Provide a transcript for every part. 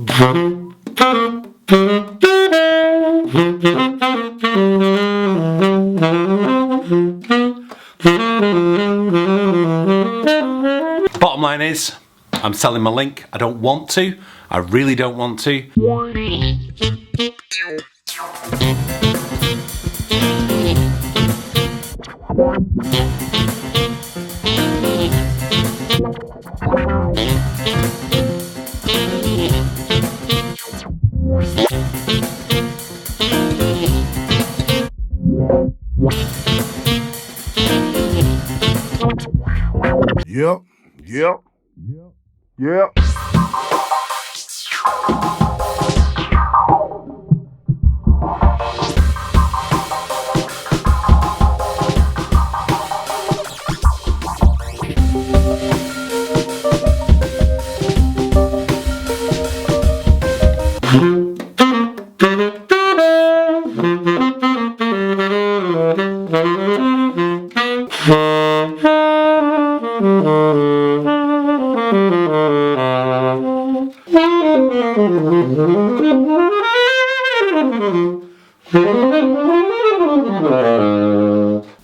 Bottom line is, I'm selling my link. I don't want to. I really don't want to. Yep.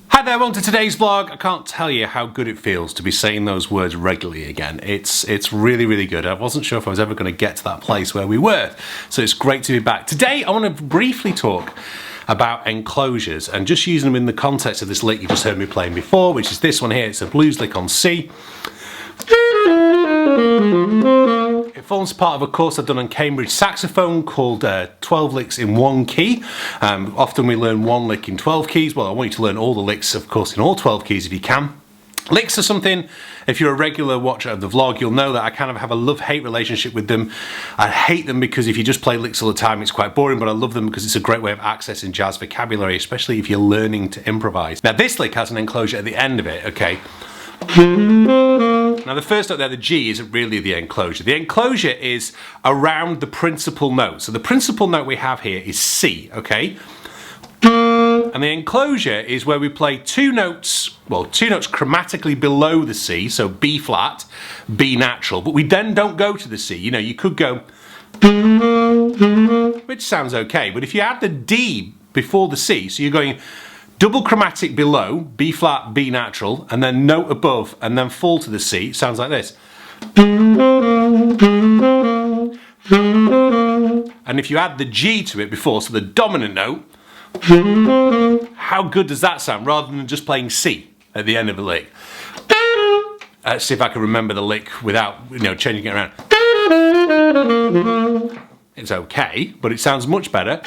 Hi there, welcome to today's vlog. I can't tell you how good it feels to be saying those words regularly again. It's really, really good. I wasn't sure if I was ever going to get to that place where we were, so it's great to be back. Today I want to briefly talk about enclosures and just using them in the context of this lick you just heard me playing before, which is this one here. It's a blues lick on C. It forms part of a course I've done on Cambridge Saxophone called 12 licks in one key. Often we learn one lick in 12 keys. Well, I want you to learn all the licks, of course, in all 12 keys if you can. Licks are something, if you're a regular watcher of the vlog, you'll know that I kind of have a love-hate relationship with them. I hate them because if you just play licks all the time, it's quite boring, but I love them because it's a great way of accessing jazz vocabulary, especially if you're learning to improvise. Now, this lick has an enclosure at the end of it, okay? Now the first note there, the G, isn't really the enclosure. The enclosure is around the principal note. So the principal note we have here is C, okay? And the enclosure is where we play two notes chromatically below the C, so B flat, B natural, but we then don't go to the C. You know, you could go, which sounds okay, but if you add the D before the C, so you're going double chromatic below, B flat, B natural, and then note above, and then fall to the C. It sounds like this. And if you add the G to it before, so the dominant note, how good does that sound, rather than just playing C at the end of a lick? Let's see if I can remember the lick without, changing it around. It's okay, but it sounds much better.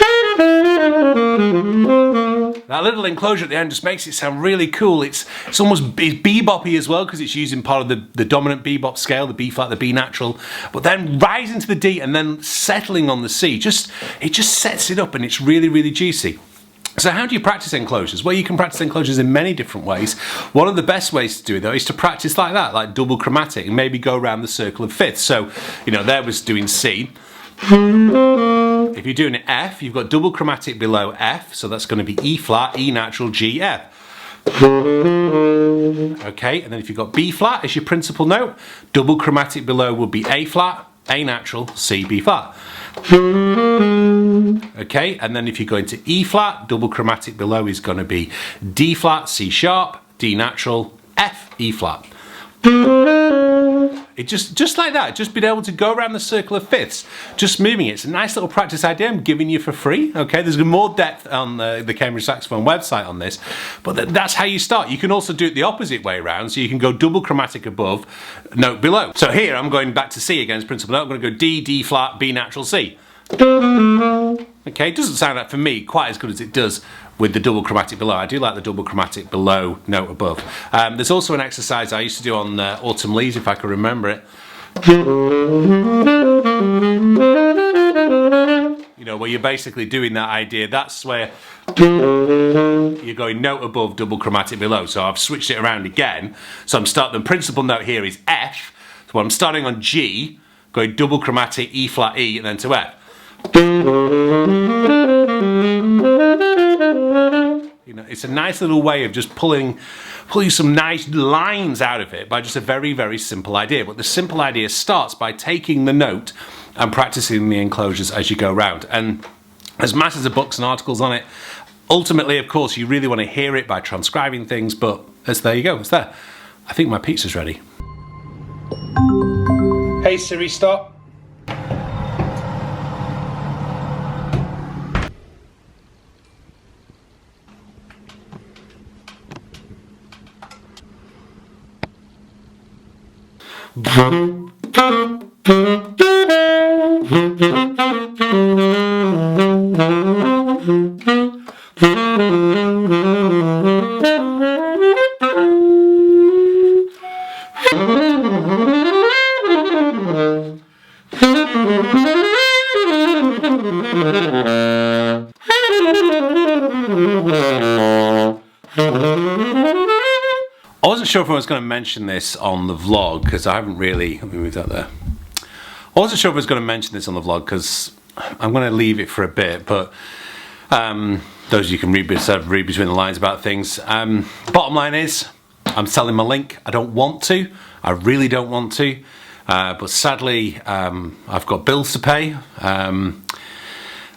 That little enclosure at the end just makes it sound really cool. It's almost beboppy as well because it's using part of the dominant bebop scale, the B flat, the B natural, but then rising to the D and then settling on the C. It just sets it up and it's really, really juicy. So how do you practice enclosures? Well, you can practice enclosures in many different ways. One of the best ways to do it, though, is to practice like that, like double chromatic, and maybe go around the circle of fifths. So, there was doing C. If you're doing F, you've got double chromatic below F, so that's going to be E flat, E natural, G, F. Okay, and then if you've got B flat as your principal note, double chromatic below will be A flat, A natural, C, B flat. Okay, and then if you go into E flat, double chromatic below is going to be D flat, C sharp, D natural, F, E flat. It just like that, just being able to go around the circle of fifths, just moving it. It's a nice little practice idea I'm giving you for free, okay? There's more depth on the Cambridge Saxophone website on this, but that's how you start. You can also do it the opposite way around, so you can go double chromatic above, note below. So here I'm going back to C again as principal note. I'm going to go D, D flat, B natural, C. Okay, it doesn't sound like, for me, quite as good as it does with the double chromatic below. I do like the double chromatic below, note above. There's also an exercise I used to do on Autumn Leaves, if I can remember it. Where you're basically doing that idea. That's where you're going note above, double chromatic below. So I've switched it around again. So I'm starting, the principal note here is F. So I'm starting on G, going double chromatic, E flat, E, and then to F. It's a nice little way of just pulling some nice lines out of it by just a very, very simple idea. But the simple idea starts by taking the note and practicing the enclosures as you go around. And there's masses of books and articles on it. Ultimately, of course, you really want to hear it by transcribing things, but there you go, it's there. I think my pizza's ready. Hey Siri, stop. I wasn't sure if I was going to mention this on the vlog because I haven't really. Let me move that there. I wasn't sure if I was going to mention this on the vlog because I'm going to leave it for a bit, but those of you can read between the lines about things. Bottom line is, I'm selling my link. I don't want to. I really don't want to. But sadly, I've got bills to pay.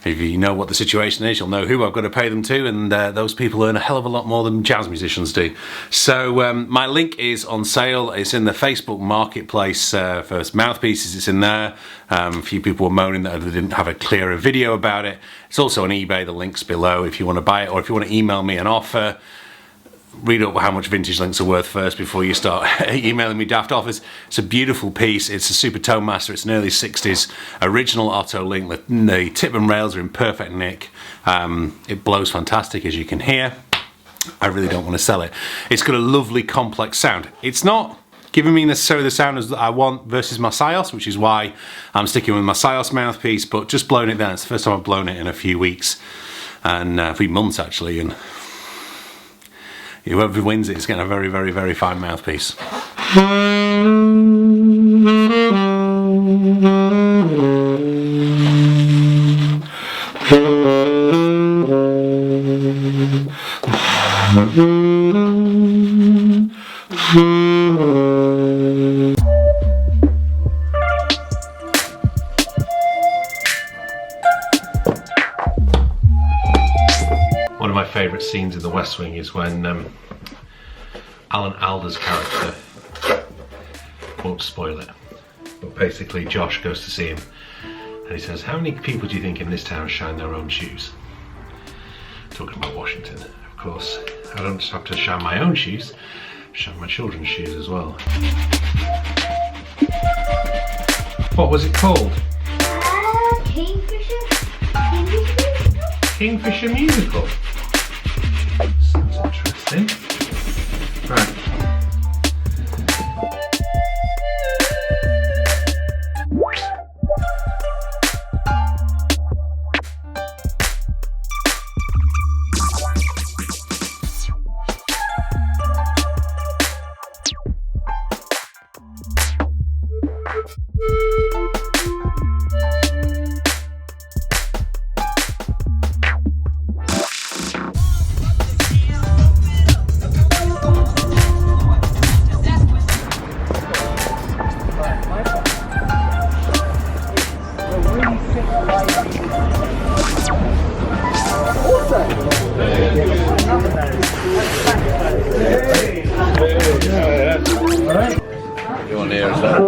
If you know what the situation is, you'll know who I've got to pay them to, and those people earn a hell of a lot more than jazz musicians do. So my link is on sale. It's in the Facebook marketplace for mouthpieces. It's in there. A few people were moaning that they didn't have a clearer video about it. It's also on eBay. The link's below if you want to buy it, or if you want to email me an offer. Read up how much vintage links are worth first before you start emailing me daft offers. It's a beautiful piece. It's a Super Tone Master. It's an early 60s original Otto link. The tip and rails are in perfect nick. It blows fantastic, as you can hear. I really don't want to sell it. It's got a lovely complex sound. It's not giving me necessarily the sound as I want versus my Sios, which is why I'm sticking with my Sios mouthpiece, but just blowing it down. It's the first time I've blown it in a few weeks, and a few months actually, and whoever wins it is getting a very, very, very fine mouthpiece. One of my favourite scenes in The West Wing is when Alan Alda's character, won't spoil it, but basically Josh goes to see him and he says, how many people do you think in this town shine their own shoes? Talking about Washington, of course. I don't just have to shine my own shoes, shine my children's shoes as well. What was it called? Kingfisher Musical. Sounds interesting. Right. You want to hear that?